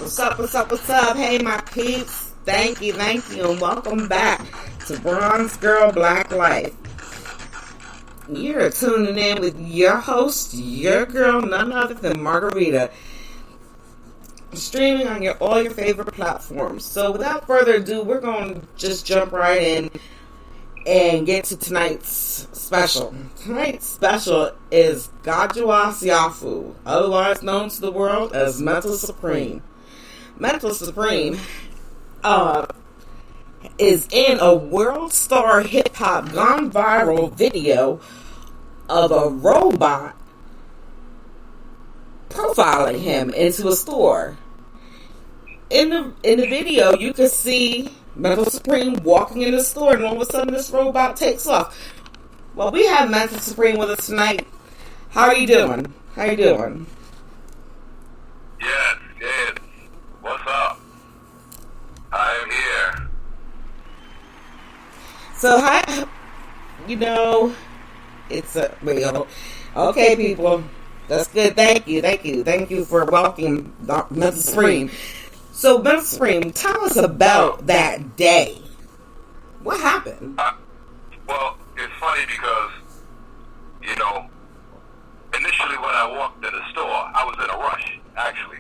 What's up, what's up, what's up? Hey, my peeps. Thank you, and welcome back to Bronze Girl Black Life. You're tuning in with your host, your girl, none other than Margarita. Streaming on all your favorite platforms. So without further ado, we're going to just jump right in and get to tonight's special. Tonight's special is Gajua Siafu, otherwise known to the world as Mental Supreme. Mental Supreme is in a world star hip-hop gone viral video of a robot profiling him into a store. In the video, you can see Mental Supreme walking in the store, and all of a sudden this robot takes off. Well, we have Mental Supreme with us tonight. How are you doing? Yes. What's up? I am here. So, okay, people. That's good. Thank you for welcoming Mental Supreme. So, Mental Supreme, tell us about that day. What happened? Well, it's funny because, initially when I walked in the store, I was in a rush, actually.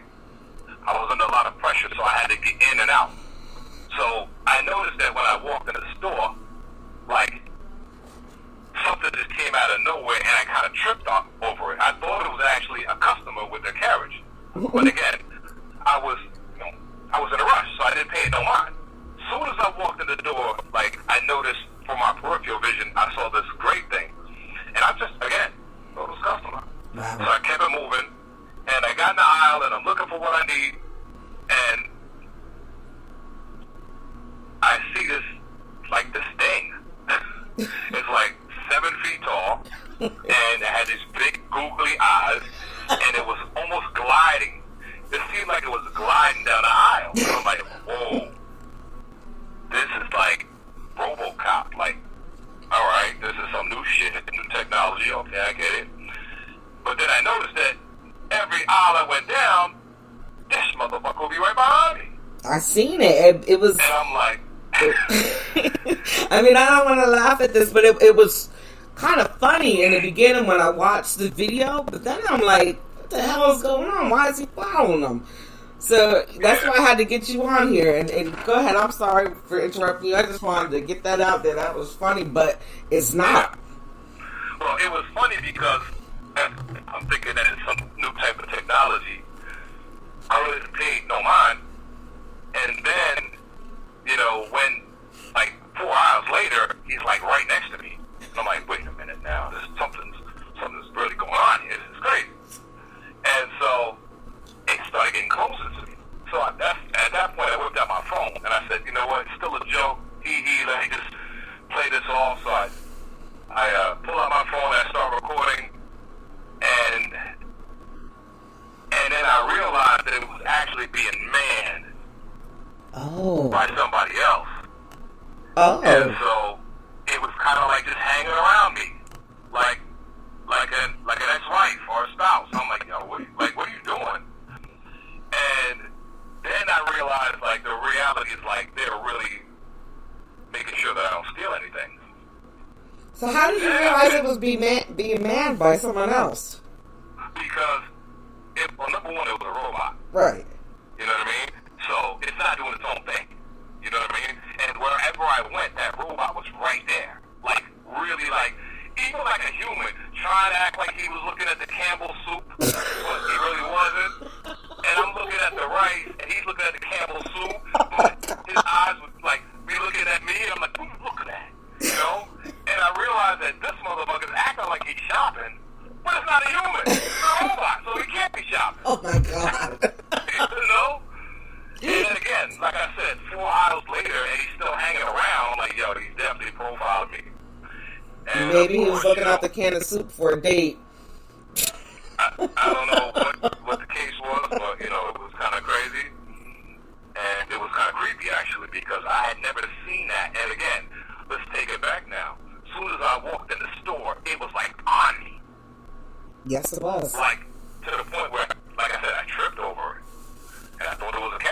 I was under a lot of pressure, so I had to get in and out. So, I noticed that when I walked in the store, something just came out of nowhere, and I kind of tripped over it. I thought it was actually a customer with their carriage. But again, I was in a rush, so I didn't pay it no mind. As soon as I walked in the door, I noticed from my peripheral vision, I saw this great thing. And I just, again, thought it was a customer. Wow. So I kept it moving, and I got in the aisle, and I'm looking for what I need, and I see this thing. It's 7 feet tall, and it had these big googly eyes, and it was almost gliding. It seemed like it was gliding down the aisle. And I'm like, whoa, this is like RoboCop. All right, this is some new shit, new technology. Okay, I get it. But then I noticed that every aisle I went down, this motherfucker will be right behind me. I seen it. It was. And I'm like, I mean, I don't want to laugh at this, but it was kind of funny in the beginning when I watched the video. But then I'm like, what the hell is going on? Why is he following them? So that's why I had to get you on here. And go ahead. I'm sorry for interrupting you. I just wanted to get that out there. That was funny, but it's not. Well, it was funny because I'm thinking that it's some new type of technology. I really paid no mind. And then, when 4 hours later, he's right next to me. And I'm like, wait a minute now. Something's really going on here. This is crazy. And so it started getting closer to me. So at that point, I whipped out my phone and I said, you know what? It's still a joke. Let me just play this off. So I pull out my phone and I start recording. And then I realized that it was actually being manned by somebody else. Oh. And so it was kind of just hanging around me, like an ex-wife or a spouse. I'm like, yo, what are you doing? And then I realized the reality is they're really making sure that I don't steal anything. So how did you realize it was being manned by someone else? Because number one, it was a robot. Right. You know what I mean? So it's not doing its own thing. You know what I mean? And wherever I went, that robot was right there. Really even like a human, trying to act like he was looking at the Campbell soup, but he really wasn't. And I'm looking at the rice, and he's looking at the Campbell soup, but his eyes would be looking at me, and I'm like, what are you looking at? And I realized that this motherfucker's acting like he's shopping, but it's not a human. It's a robot, so he can't be shopping. Oh my God. And then again, like I said, 4 hours later, and he's still hanging around. Yo, he's definitely profiled me. And maybe he was looking out the can of soup for a date. I don't know what the case was, but it was kind of crazy, and it was kind of creepy actually because I had never seen that. And again, let's take it back now. As soon as I walked in the store, it was on me. Yes, it was. To the point where, like I said, I tripped over it. And I thought it was a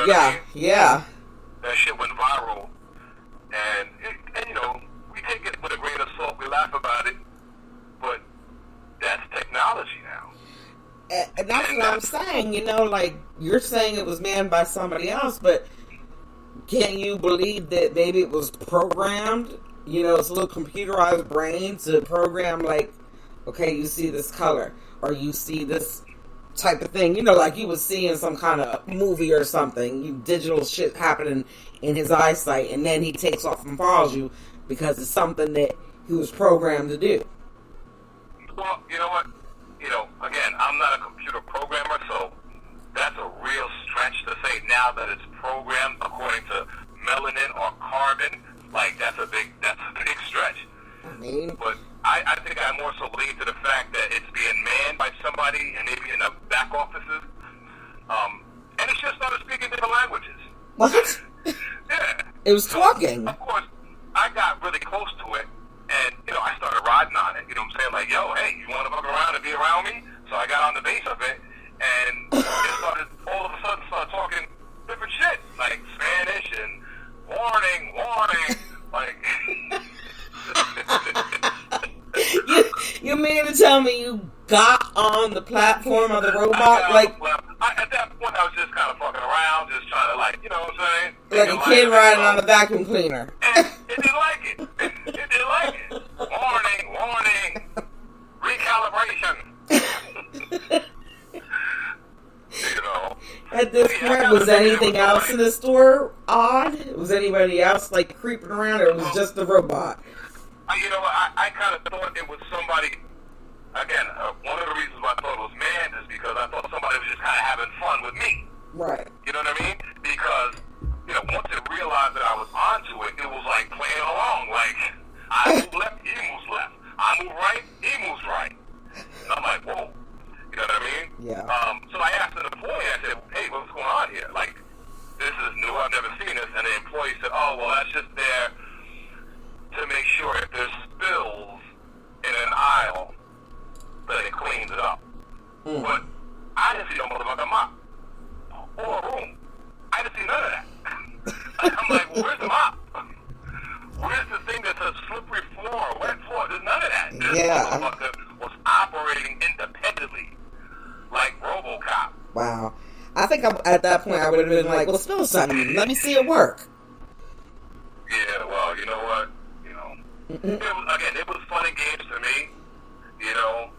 what I mean? Yeah. That shit went viral, and you know, we take it with a grain of salt. We laugh about it, but that's technology now. And that's what I'm saying. You know, like you're saying it was manned by somebody else, but can you believe that maybe it was programmed? You know, it's a little computerized brain to program like, okay, you see this color or you see this type of thing. You know, like you was seeing some kind of movie or something. You digital shit happening in his eyesight, and then he takes off and follows you because it's something that he was programmed to do. Well, you know what? You know, again, I'm not a computer programmer, so that's a real stretch to say now that it's programmed according to melanin or carbon. Like that's a big stretch. I mean, but I think I more so lean to the fact that it's being manned by somebody and maybe in the back offices. And it's just started speaking different languages. What? Yeah. It was talking. Of course, I got really close to it, and you know, I started riding on it. You know what I'm saying? Like, yo, hey, you want to fuck around and be around me? So I got on the base of it, and it started all of a sudden started talking different shit, like Spanish and warning, like. You mean to tell me you got on the platform of the robot? At that point, I was just kind of fucking around, just trying to, like, you know what I'm saying? Like a kid riding on a vacuum cleaner. And it didn't like it. It didn't like it. Warning. Recalibration. You know. At this point, was anything else in the store odd? Was anybody else, like, creeping around, or it was just the robot? You know, I kind of thought it was somebody. Again, one of the reasons why I thought it was manned is because I thought somebody was just kind of having fun with me. Right. You know what I mean? Because, you know, once it realized that I was onto it, it was like playing along. Like, I move left, he moves left. I move right, he moves right. And I'm like, whoa. You know what I mean? Yeah. So I asked an employee, I said, hey, what's going on here? Like, this is new, I've never seen this. And the employee said, oh, well, that's just there to make sure if there's spills in an aisle, that it cleans it up. But I didn't see no motherfucking mop or a room. I didn't see none of that. I'm like, well, where's the mop? Where's the thing that says slippery floor, wet floor? There's none of that. This motherfucker was operating independently, like RoboCop. Wow. I think at that point I would have been like, well, spill something. Let me see it work. Yeah, well, you know what? You know, it was fun and games to me, you know.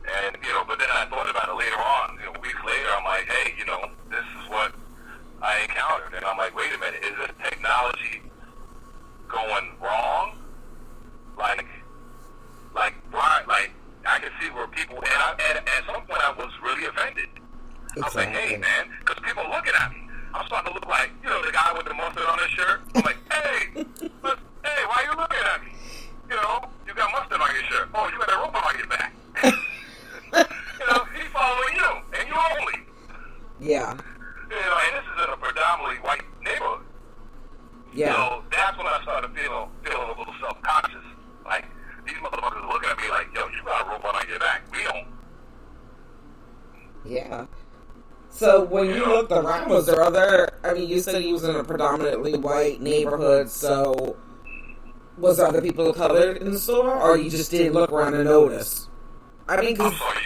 And, you know, but then I thought about it later on, you know, weeks later, I'm like, hey, you know, this is what I encountered. And I'm like, wait a minute, is this technology going wrong? Like, I can see where people, and at some point I was really offended. I was like, hey, man, because people are looking at me. I'm starting to look like, you know, the guy with the mustard on his shirt. I'm like, hey, why are you looking at me? You know, you got mustard on your shirt. Oh, you got a robot on your back. You know, he's following you, and you only. Yeah. You know, and this is in a predominantly white neighborhood. Yeah. So that's when I started feeling a little self-conscious. Like, these motherfuckers are looking at me like, yo, you got a robot on your back. We don't. Yeah. So when you looked around, was there other, I mean, you said you was in a predominantly white neighborhood, so was there other people of color in the store, or you just didn't look around and notice? I mean, I'm sorry,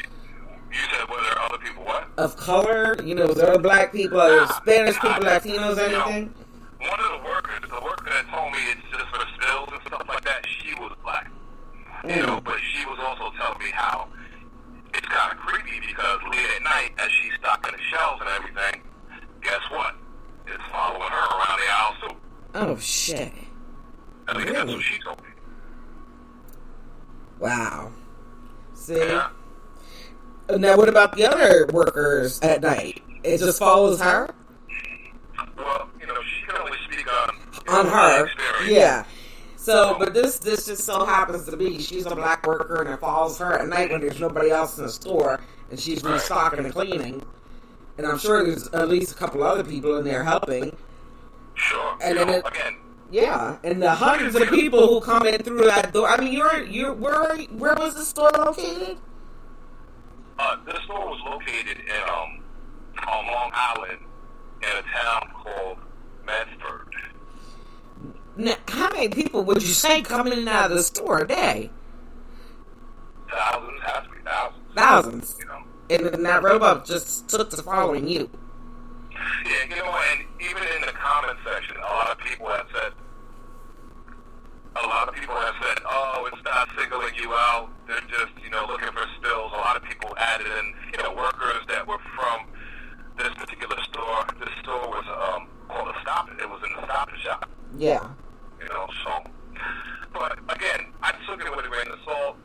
you said were there other people what? Of color? You know, was there other black people, Spanish people, Latinos, anything? You know, one of the worker that told me it's just for spills and stuff like that, she was black. You know, but she was also telling me how it's kind of creepy because late at night, as she's stocking the shelves and everything, guess what? It's following her around the aisle too. Oh, shit. At least that's what she told me. Wow. See? Yeah. Now, what about the other workers at night? It just follows her? Well, you know, she can only speak on her. Experience. Yeah. So, but this just so happens to be she's a black worker and it follows her at night when there's nobody else in the store and she's restocking and cleaning. And I'm sure there's at least a couple other people in there helping. Sure. And then again. Yeah, and the hundreds of people who come in through that door. I mean, where was the store located? The store was located in on Long Island, in a town called Medford. Now, how many people would you say come in and out of the store a day? Thousands, has to be thousands. Thousands. You know. And that robot just took to following you. Yeah, you know, and even in the comment section, a lot of people have said, oh, it's not singling you out. They're just, looking for stills. A lot of people added in, workers that were from this particular store. This store was called a Stop. It was in the Stop and Shop. Yeah. So. But again, I took it with a grain of salt.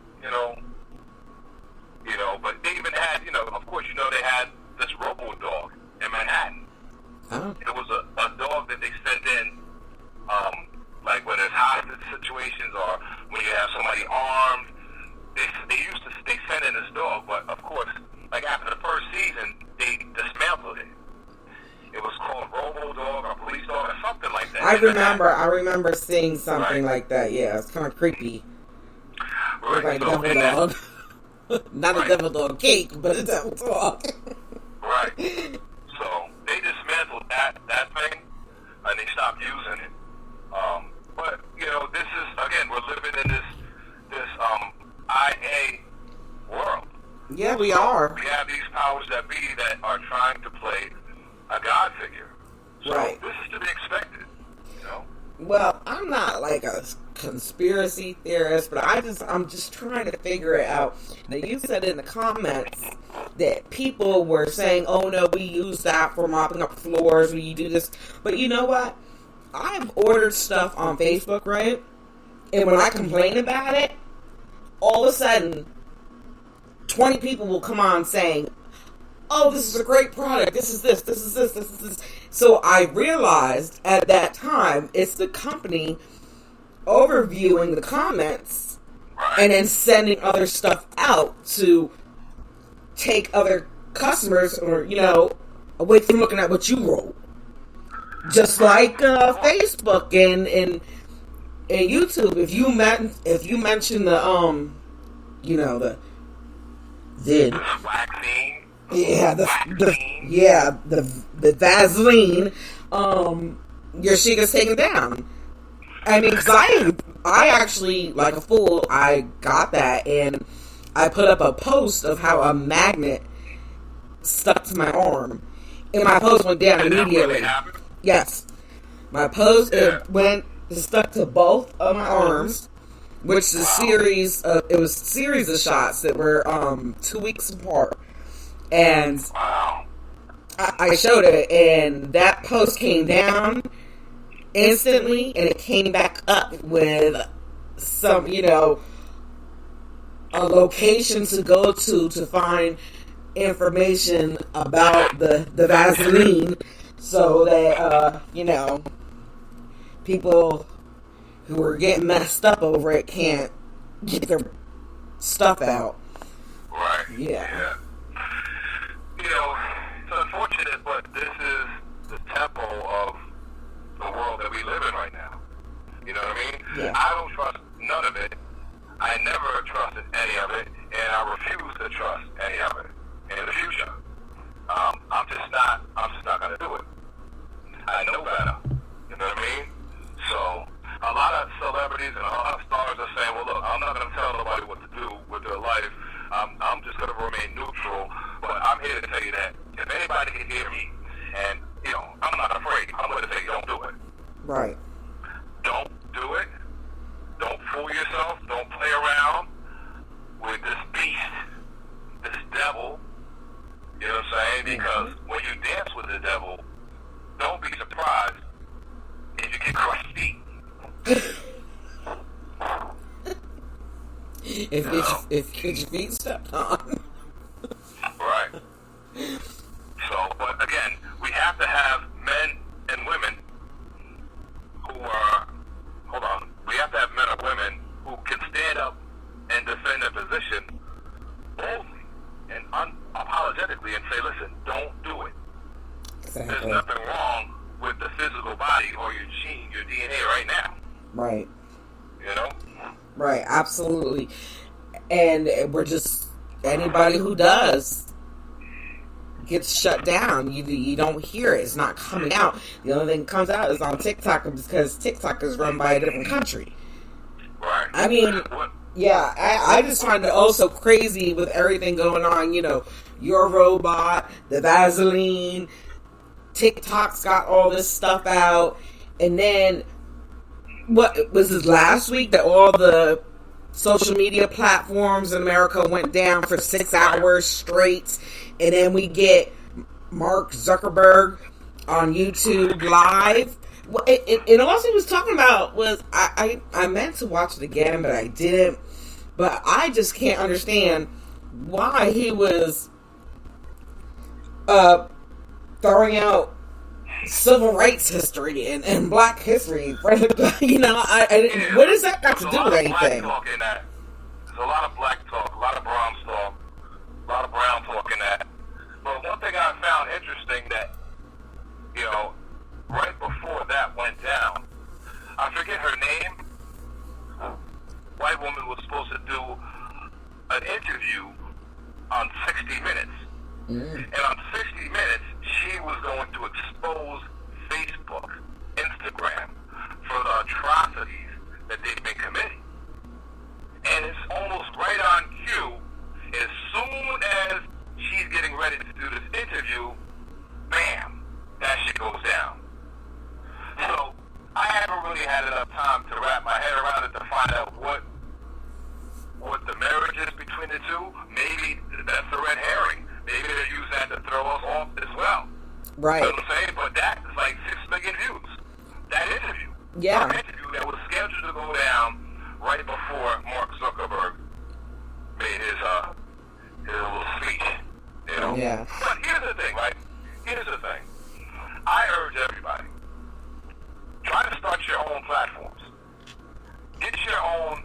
But they even had, of course, they had this robo dog in Manhattan. Oh. It was a dog that they sent in, like when there's hostage situations or when you have somebody armed. They sent in this dog, but of course, like after the first season, they dismantled it. It was called Robo Dog or Police Dog or something like that. I remember seeing something like that. Yeah, it's kind of creepy. Right. Like So devil dog. Not a devil dog cake, but a devil dog. Right. So they dismantled that thing and they stopped using it. But this is, again, we're living in this IA world. Yeah, we are. We have these powers that be that are trying to play a god figure. So right. This is to be expected. Well, I'm not like a conspiracy theorist, but I'm just trying to figure it out. Now, you said in the comments that people were saying, oh no, we use that for mopping up floors, we do this. But you know what? I've ordered stuff on Facebook, right? And when I complain about it, all of a sudden, 20 people will come on saying, oh, this is a great product, this is this, this is this, this is this. So I realized at that time, it's the company overviewing the comments and then sending other stuff out to take other customers or, away from looking at what you wrote. Just like Facebook and YouTube. If you mention the vaccine. Yeah, the Vaseline, your shit gets taken down. I mean, cause I actually, like a fool, I got that and I put up a post of how a magnet stuck to my arm, and my post went down immediately. Really happened? Yes, my post it stuck to both of my arms, which is a series of shots that were 2 weeks apart. And I showed it, and that post came down instantly, and it came back up with some, a location to go to find information about the Vaseline, so that, people who are getting messed up over it can't get their stuff out. Right. Yeah. It's unfortunate, but this is the tempo of the world that we live in right now. You know what I mean? Yeah. I don't trust none of it. I never trusted any of it, and I refuse to trust any of it in the future. I'm just not going to do it. I know better. You know what I mean? So, a lot of celebrities and a lot of stars are saying, well, look, I'm not going to tell nobody what to do with their life. I'm just going to remain neutral, but I'm here to tell you that if anybody can hear me, and, I'm not afraid, I'm going to say don't do it. Right. Don't do it. Don't fool yourself. Don't play around with this beast, this devil. You know what I'm saying? Because when you dance with the devil, don't be surprised if you get crushed feet. If your feet stepped on. Right. So, but again, we have to have men and women who are, we have to have men or women who can stand up and defend their position boldly and unapologetically and say, listen, don't do it. Exactly. There's nothing wrong with the physical body or your gene, your DNA right now. Right. Right, absolutely. And we're just, anybody who does gets shut down. You don't hear it. It's not coming out. The only thing that comes out is on TikTok because TikTok is run by a different country. Right. I mean, yeah, I just find it also crazy with everything going on. You know, Your Robot, the Vaseline, TikTok's got all this stuff out. And then, what was this last week that all the social media platforms in America went down for 6 hours straight? And then we get Mark Zuckerberg on YouTube Live. And all he was talking about was, I meant to watch it again, but I didn't. But I just can't understand why he was throwing out civil rights history and black history. You know, what does that got to do with anything? There's a lot of black talk, a lot of brown talk, a lot of brown talk in that. But one thing I found interesting that, you know, right before that went down, I forget her name. White woman was supposed to do an interview on 60 Minutes. And on 60 Minutes, she was going to expose Facebook, Instagram, for the atrocities that they've been committing. And it's almost right on cue. As soon as she's getting ready to do this interview, bam, that shit goes down. So I haven't really had enough time to wrap my head around it to find out what the marriage is between the two. Maybe that's a red herring. Maybe they're using that to throw us off as well. Right. You know what I'm saying? But that is like 6 million views. That interview. Yeah. That interview that was scheduled to go down right before Mark Zuckerberg made his little speech. You know? Yeah. But here's the thing, right? Here's the thing. I urge everybody, try to start your own platforms. Get your own,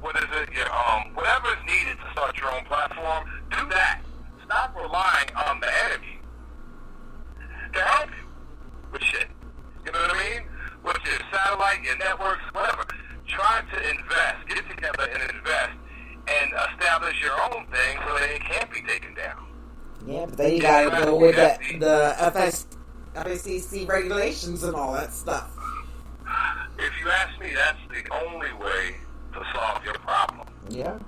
whatever is needed to start your own platform, do that. Stop relying on the enemy to help you with shit. You know what I mean? With your satellite, your networks, whatever. Try to invest, get together and invest, and establish your own thing so that it can't be taken down. Yeah, but then you gotta go with the FCC regulations and all that stuff. If you ask me, that's the only way to solve your problem. Yeah.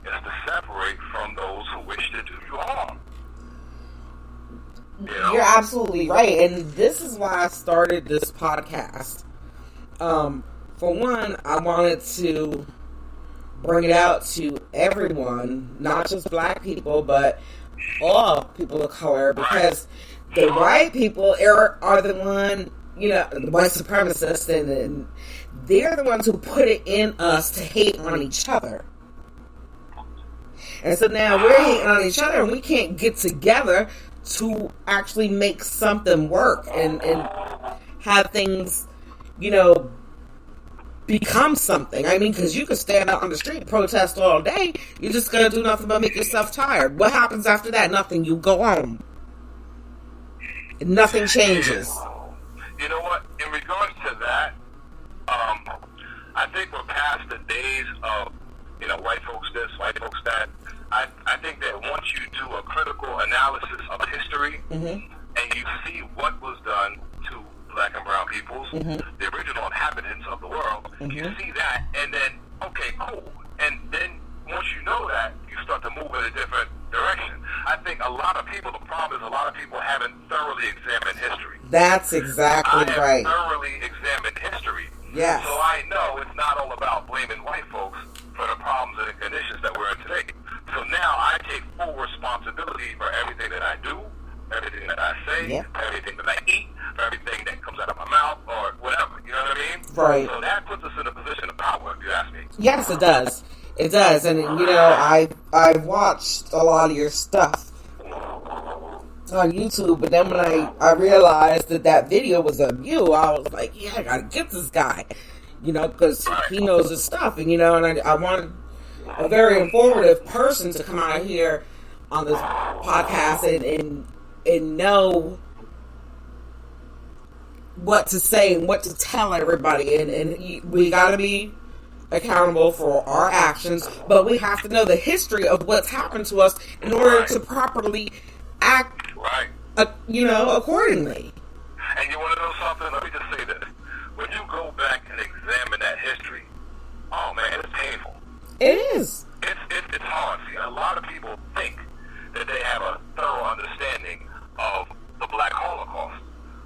Is to separate from those who wish to do you harm. You know? You're absolutely right, and this is why I started this podcast. For one, I wanted to bring it out to everyone, not just black people, but all people of color, because the white people are the one, you know, the white supremacists, and they're the ones who put it in us to hate on each other. And so now we're hating on each other, and we can't get together to actually make something work and have things, you know, become something. I mean, because you could stand out on the street, protest all day, you're just going to do nothing but make yourself tired. What happens after that? Nothing. You go home. And nothing changes. You know what? In regards to that, I think we're past the days of, you know, white folks this, white folks that. I think that once you do a critical analysis of history, and you see what was done to black and brown peoples, the original inhabitants of the world, you see that, and then, okay, cool. And then once you know that, you start to move in a different direction. I think a lot of people, the problem is a lot of people haven't thoroughly examined history. That's exactly right. I have thoroughly examined history. Yes. So I know it's not all about blaming white folks for the problems and the conditions that we're in today. So now I take full responsibility for everything that I do, everything that I say, everything that I eat, for everything that comes out of my mouth, or whatever. You know what I mean? Right. So that puts us in a position of power, if you ask me. Yes, it does. It does. And, you know, I've watched a lot of your stuff on YouTube, but then when I realized that video was of you, I was like, yeah, I gotta get this guy, you know, because he knows his stuff, and, you know, and I wanted a very informative person to come out here on this podcast and know what to say and what to tell everybody, and we gotta be accountable for our actions, but we have to know the history of what's happened to us in order to properly act, Right. Accordingly. And you want to know something? Let me just say this. When you go back and examine that history, oh man, it's painful. It is. It's hard. See, a lot of people think that they have a thorough understanding of the Black Holocaust,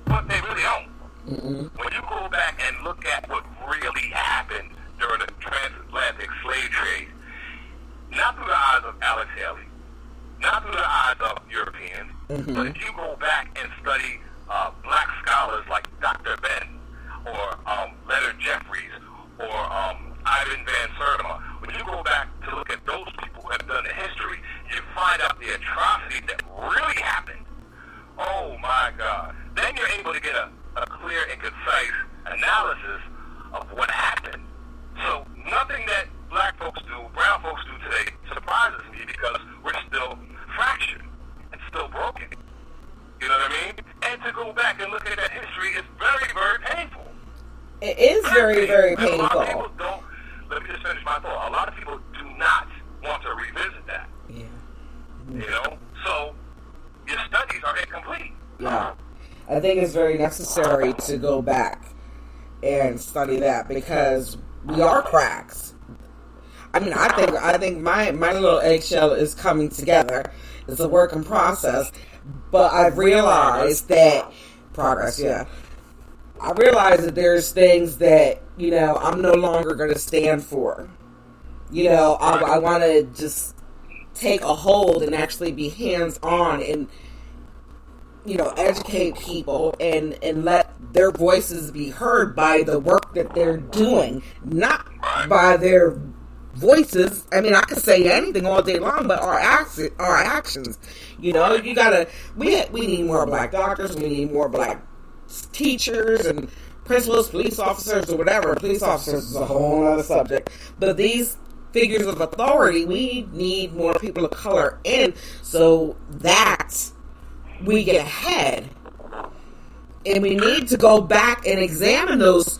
but they really don't. Mm-mm. When you go back and look at what really happened during the transatlantic slave trade, not through the eyes of Alex Haley, not through the eyes of Europeans, mm-hmm. but if you go back and study black scholars like Dr. Ben or Leonard Jeffries or Ivan Van Sertima, when you go back to look at those people who have done the history, you find out the atrocity that really happened. Oh my God. Then you're able to get a clear and concise analysis of what happened. So nothing that black folks do, brown folks do today surprises me because we're still fractured and still broken. You know what I mean? And to go back and look at that history is very, very painful. It is very, very painful. A lot of people don't, let me just finish my thought. A lot of people do not want to revisit that. Yeah. You know? So your studies are incomplete. Yeah. I think it's very necessary to go back and study that because we are cracks. I mean, I think my little eggshell is coming together. It's a work in process, but I've realized that progress. Yeah, I realize that there's things that I'm no longer going to stand for. I want to just take a hold and actually be hands on and educate people and let their voices be heard by the work that they're doing, not by their voices. I mean, I could say anything all day long, but our actions. We need more black doctors. We need more black teachers and principals, police officers, or whatever. Police officers is a whole other subject. But these figures of authority, we need more people of color in so that we get ahead. And we need to go back and examine those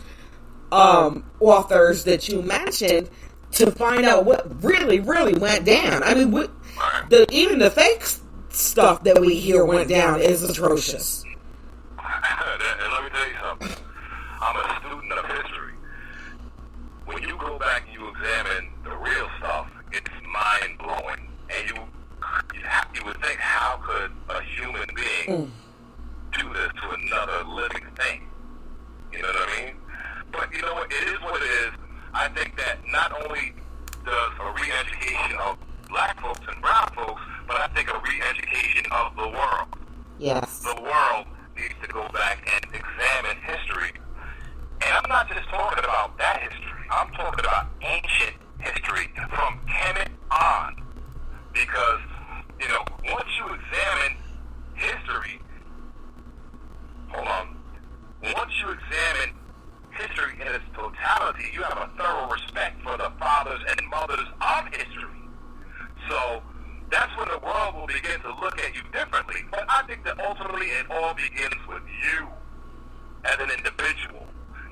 authors that you mentioned to find out what really, really went down. I mean, even the fake stuff that we hear went down is atrocious. And let me tell you something. I'm a student of history. When you go back and you examine the real stuff, it's mind-blowing. And you would think, how could a human being do this to another living thing? You know what I mean? But you know what? It is what it is. I think that not only does a re-education of black folks and brown folks, but I think a re-education of the world. Yes. The world needs to go back and examine history. And I'm not just talking about that history. I'm talking about ancient history from Kemet on. Because, once you examine history, once you examine history in its totality, you have a thorough respect for the fathers and mothers of history. So that's when the world will begin to look at you differently. But I think that ultimately it all begins with you as an individual.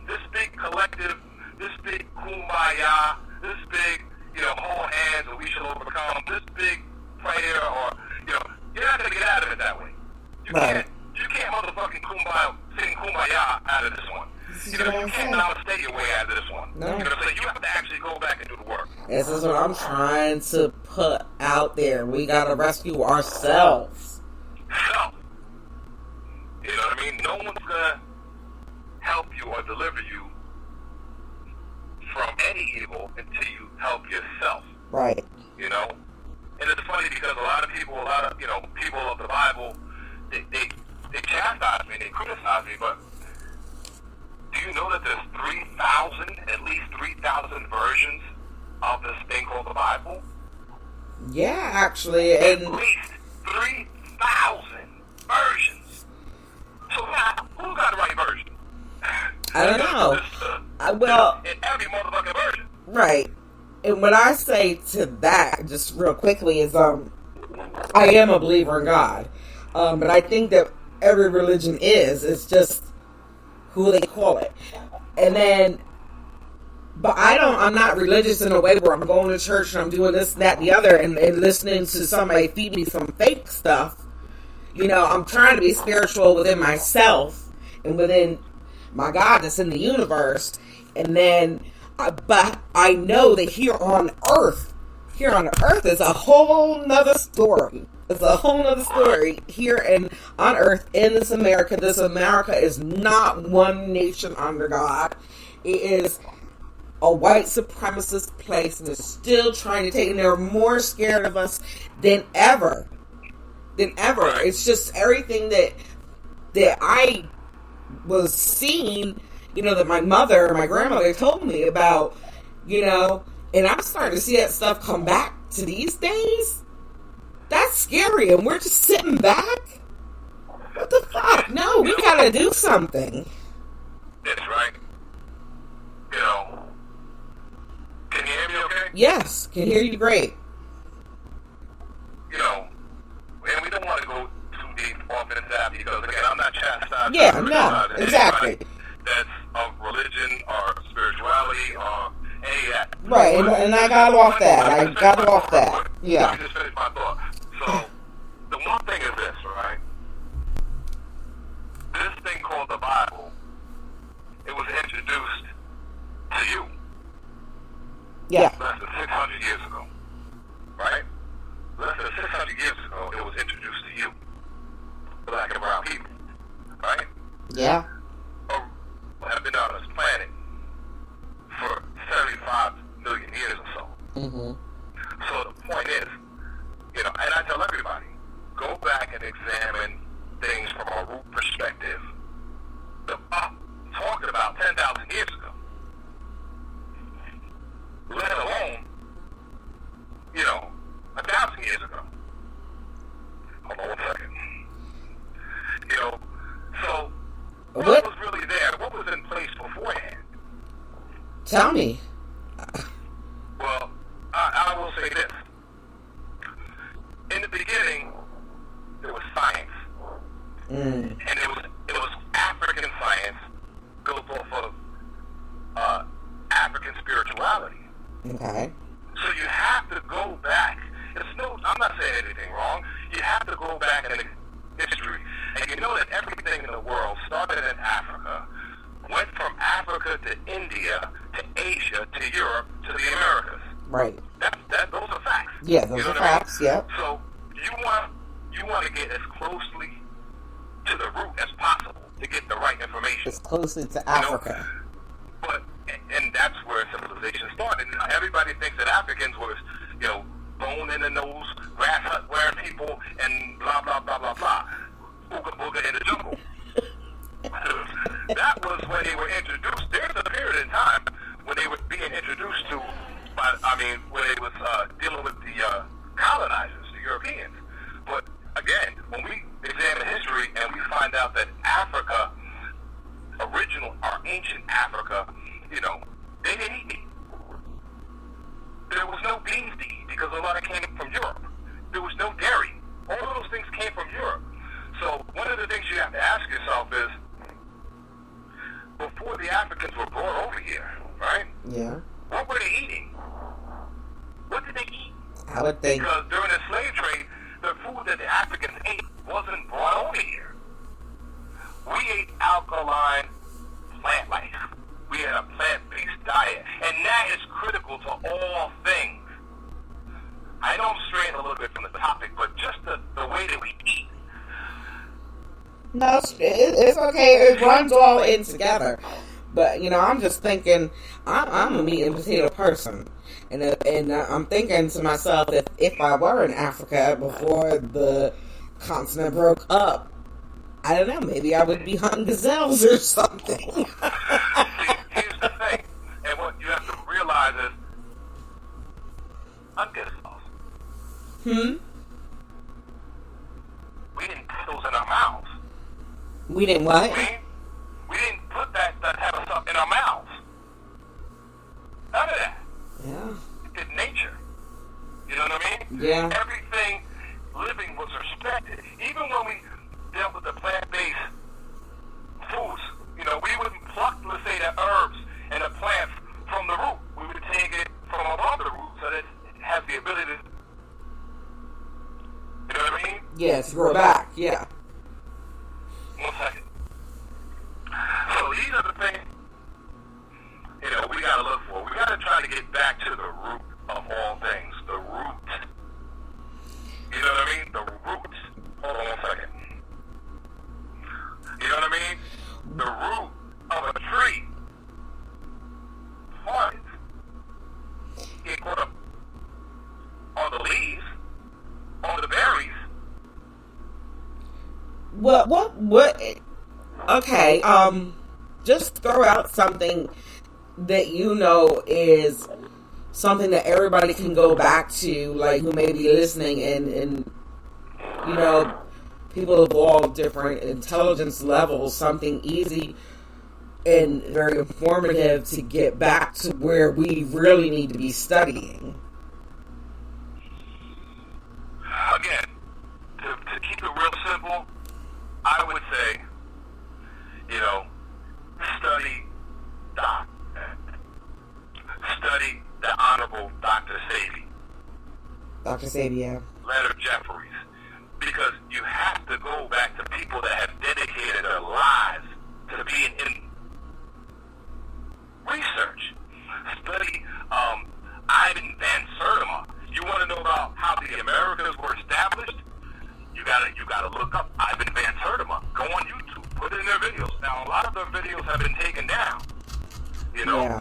This big collective, this big kumbaya, this big, hold hands and we shall overcome, this big prayer or, you're not going to get out of it that way. You can't motherfucking sing kumbaya out of this one. You can't namaste your way out of this one. No. So you have to actually go back and do the work. This is what I'm trying to put out there. We got to rescue ourselves. Self. You know what I mean? No one's going to help you or deliver you from any evil until you help yourself. Right. And it's funny because a lot of people of the Bible, they chastise me, they criticize me, but do you know that there's at least 3,000 versions of this thing called the Bible? Yeah, actually. At least 3,000 versions. So now, who got the right version? I don't know. In every motherfucking version. Right. And what I say to that, just real quickly, is I am a believer in God. But I think that every religion is. It's just who they call it. And then, but I'm not religious in a way where I'm going to church and I'm doing this, that, and the other, and listening to somebody feed me some fake stuff I'm trying to be spiritual within myself and within my God that's in the universe. And then, but I know that here on earth is a whole nother story. It's a whole nother story here on earth in this America. This America is not one nation under God. It is a white supremacist place, and they're still trying to take, and they're more scared of us than ever. It's just everything that I was seeing, that my mother or my grandmother told me about, and I'm starting to see that stuff come back to these days. That's scary, and we're just sitting back? What the fuck? No, we gotta do something. That's right. Can you hear me okay? Yes, can hear you great. And we don't want to go too deep off into that because, again, I'm not chastising. Yeah, no, exactly. That's of religion or spirituality or any of that. Right, and I got off that. Yeah. Let me just finish my thought. So, the one thing is this, right? This thing called the Bible, it was introduced to you. Yeah. Less than 600 years ago. Right? Less than 600 years ago, it was introduced to you. Black and brown people. Right? Yeah. Have been on this planet for 75 million years or so. Mm-hmm. So the point is, and I tell everybody, go back and examine things from a root perspective. I'm talking about 10,000 years ago. Let alone, 1,000 years ago. Hold on one second. So what was really there? What was in place beforehand? Tell me. Well, I will say this. In the beginning, there was science. And it was African science built off of African spirituality. Okay. So you have to go back. I'm not saying anything wrong. You have to go back in history. And you know that everything in the world started in Africa, went from Africa to India, to Asia, to Europe, to the Americas. Right. Those are facts. Yeah, those are facts, yeah. So you want to get as closely to the root as possible to get the right information. As closely to Africa. And that's where civilization started. Everybody thinks that Africans was, bone in the nose, grass hut wearing people, and blah, blah, blah, blah, blah. Booga booga in the jungle. That was when they were introduced. There's a period in time when they were being introduced to, when they was dealing with the colonizers, the Europeans. But again, when we examine history and we find out that Africa, ancient Africa, they didn't eat meat. There was no beans to eat because a lot of it came from Europe. There was no dairy. All of those things came from Europe. So one of the things you have to ask yourself is, before the Africans were brought over here, right? Yeah. What were they eating? What did they eat? I would think. Because during the slave trade, the food that the Africans ate wasn't brought over here. We ate alkaline plant life. We had a plant-based diet. And that is critical to all things. I know I'm straying a little bit from the topic, but just the way that we eat. No, it's okay. It runs all in together. But, I'm just thinking, I'm a meat and potato person. And I'm thinking to myself, if I were in Africa before the continent broke up, I don't know, maybe I would be hunting gazelles or something. See, here's the thing. And what you have to realize is, I'm gazelles. We didn't put those in our mouths. We didn't what? We didn't put that type of stuff in our mouths. None of that. Yeah. It's nature. You know what I mean? Yeah. Everything living was respected. Even when we dealt with the plant-based foods, we wouldn't pluck, let's say, the herbs and the plants from the root. We would take it from above the root so that it has the ability to, you know what I mean? Yes, grow back. Yeah. 1 second. So these are the things, we gotta look for. We gotta try to get back to the root of all things. The root. You know what I mean? The root. Hold on 1 second. You know what I mean? The root of a tree. What? It caught up on the leaves, on the berries. What? Okay, just throw out something that is something that everybody can go back to, like, who may be listening, and people of all different intelligence levels, something easy and very informative to get back to where we really need to be studying. Again, to keep it real simple, I would say, study the Honorable Dr. Sadie. Dr. Sadie, yeah. Leonard Jeffries. Because you have to go back to people that have dedicated their lives to being in research. Study Ivan Van Sertima. You want to know about how the Americas were established? You gotta look up Ivan Van Sertima. Go on YouTube. Put it in their videos. Now, a lot of their videos have been taken down. Yeah,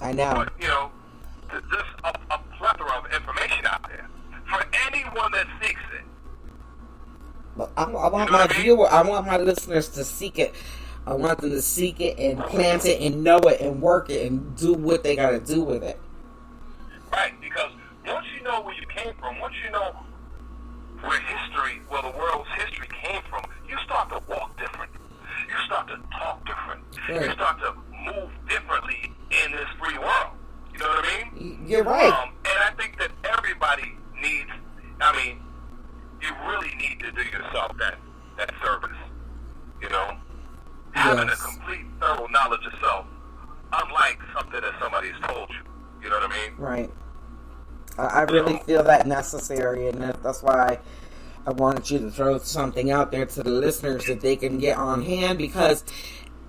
I know. But, there's a plethora of information out there for anyone that seeks it. But I want I want my listeners to seek it. I want them to seek it and plant it and know it and work it and do what they got to do with it. Right, because once you know where you came from, once you know where the world's history came from, you start to walk different. You start to talk different. Right. You start to move differently in this free world. You know what I mean? You're right. And I think that everybody needs, you really need to do yourself that service. Having a complete, thorough knowledge of self, unlike something that somebody's told you. You know what I mean? Right. I really feel that necessary, and that's why I wanted you to throw something out there to the listeners that they can get on hand, because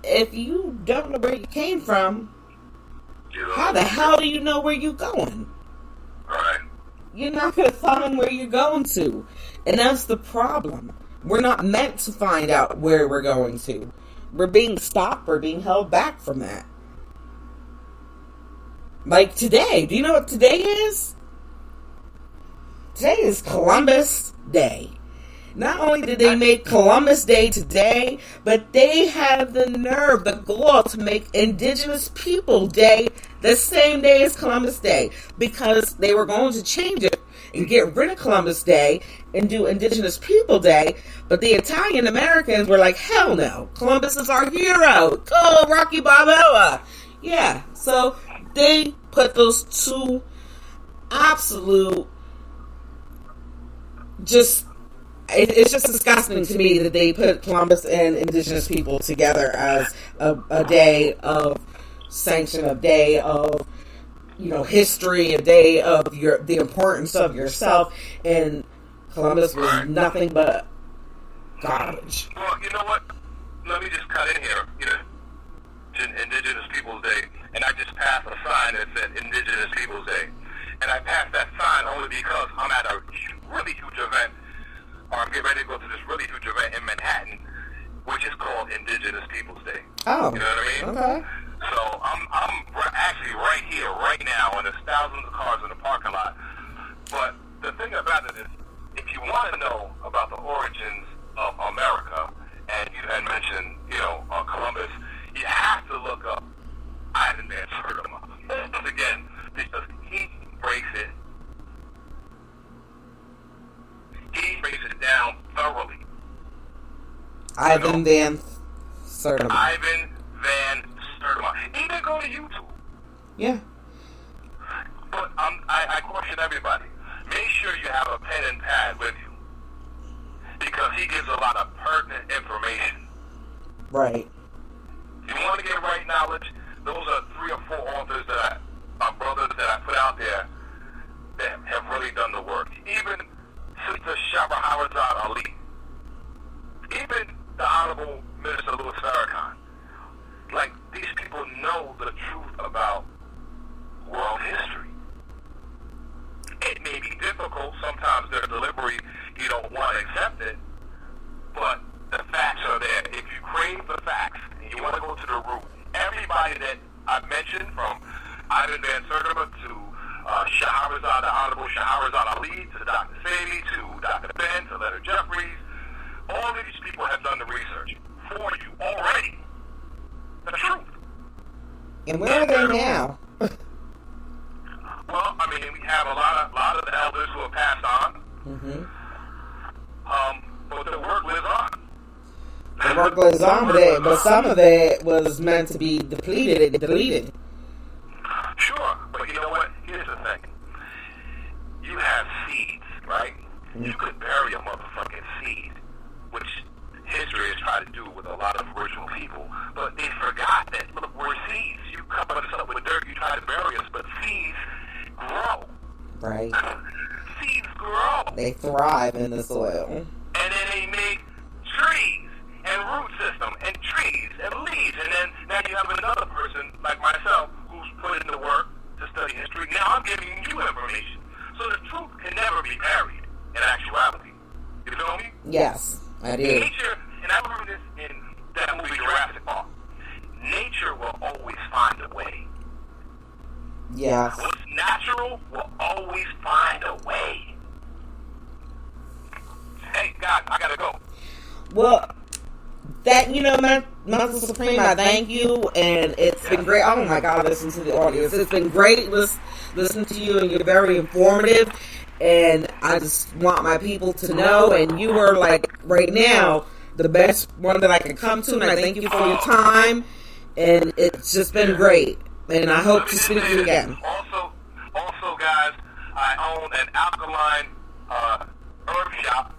if you don't know where you came from, how the hell do you know where you're going? Right. You're not going to find where you're going to. And that's the problem. We're not meant to find out where we're going to. We're being stopped or being held back from that. Like today. Do you know what today is? Today is Columbus Day. Not only did they make Columbus Day today, but they have the nerve, the gall to make Indigenous People Day the same day as Columbus Day, because they were going to change it and get rid of Columbus Day and do Indigenous People Day, but the Italian Americans were like, hell no, Columbus is our hero. Go, Rocky Balboa. Yeah, so they put those two absolute, it's just disgusting to me that they put Columbus and Indigenous people together as a day of sanction, a day of history, a day of the importance of yourself, and Columbus was nothing but garbage. Well, you know what? Let me just cut in here. Indigenous Peoples Day, and I just passed a sign that said Indigenous Peoples Day, and I passed that sign only because I'm at a really huge event, or I'm getting ready to go to this really huge event in Manhattan, which is called Indigenous Peoples Day. Oh, you know what I mean? Okay. So I'm actually right here, right now, and there's thousands of cars in the parking lot. But the thing about it is, if you want to know about the origins of America, and you had mentioned, Columbus, you have to look up Ivan Van Sertima. Again, because he breaks it down thoroughly. Ivan Van Sertima. Ivan Van Sertima. Even go to YouTube. Yeah. But I caution everybody. Make sure you have a pen and pad with you, because he gives a lot of pertinent information. Right. You want to get right knowledge? Those are 3 or 4 authors brothers that I put out there that have really done the work. Even Sister Shahrazad Ali, Kevin Van Sertima to the Honorable Shahrazad Ali, to Dr. Sadie, to Dr. Ben, to Leonard Jeffries. All of these people have done the research for you already. The truth. And where are they now? Well, I mean, we have a lot of the elders who have passed on. Mm-hmm. But the work lives on. The work lives on, but some of it was meant to be deleted. Sure, but you know what? Here's the thing. You have seeds, right? Mm-hmm. You could bury a motherfucking seed, which history has tried to do with a lot of original people, but they forgot that, look, we're seeds. You cover us up with dirt, you try to bury us, but seeds grow. Right. Seeds grow. They thrive in the soil. And then they make trees and root system and trees and leaves. And then now you have another person like myself who's put in the work to study history. Now I'm giving you information. So the truth can never be buried in actuality. You feel me? Yes, I did. Nature, and I learned this in that movie Jurassic Park. Nature will always find a way. Yes. What's natural will always find a way. Hey, God, I gotta go. Well, that, Master Supreme, I thank you, and it's been great. Oh my God, listen to the audience. It's been great listening to you, and you're very informative, and I just want my people to know, and you are, like, right now, the best one that I can come to, and I thank you for your time, and it's just been great, and I hope to speak to you again. Also, guys, I own an alkaline herb shop,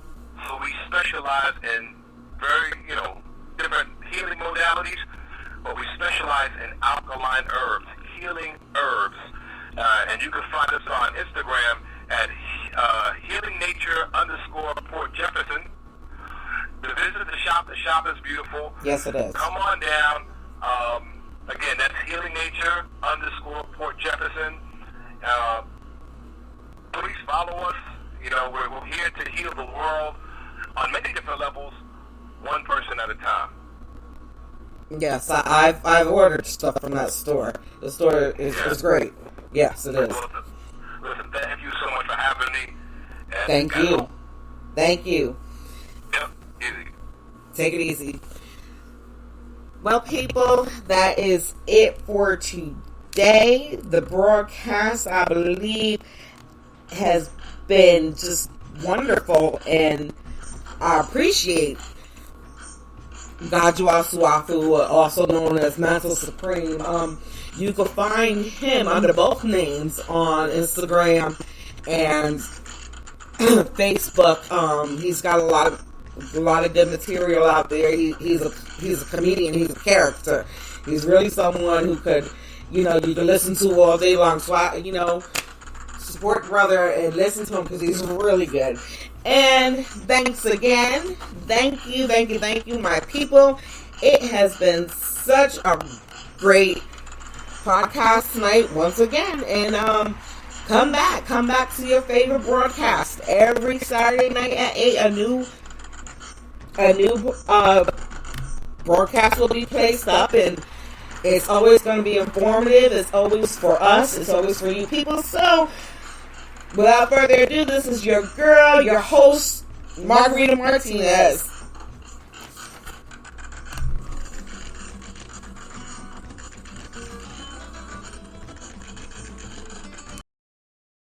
so we specialize in very, different healing modalities, but we specialize in alkaline herbs, healing herbs, and you can find us on Instagram at healingnature_Port Jefferson. To visit the shop is beautiful. Yes, it is. Come on down. Again, that's healingnature_Port Jefferson. Please follow us. We're here to heal the world on many different levels, one person at a time. Yes, I've ordered stuff from that store. The store is great. Yes, it is. Listen, thank you so much for having me. And Thank you. Yep, easy. Take it easy. Well, people, that is it for today. The broadcast, I believe, has been just wonderful, and I appreciate Gajua Suafu, also known as Mantle Supreme. You can find him under both names on Instagram and Facebook. He's got a lot of good material out there. He's a comedian. He's a character. He's really someone who could, you can listen to all day long. So support brother and listen to him because he's really good. And thanks again. Thank you, my people. It has been such a great podcast tonight once again. And come back to your favorite broadcast every Saturday night at 8. A new broadcast will be placed up, and it's always going to be informative. It's always for us. It's always for you people. So, without further ado, this is your girl, your host, Margarita Martinez.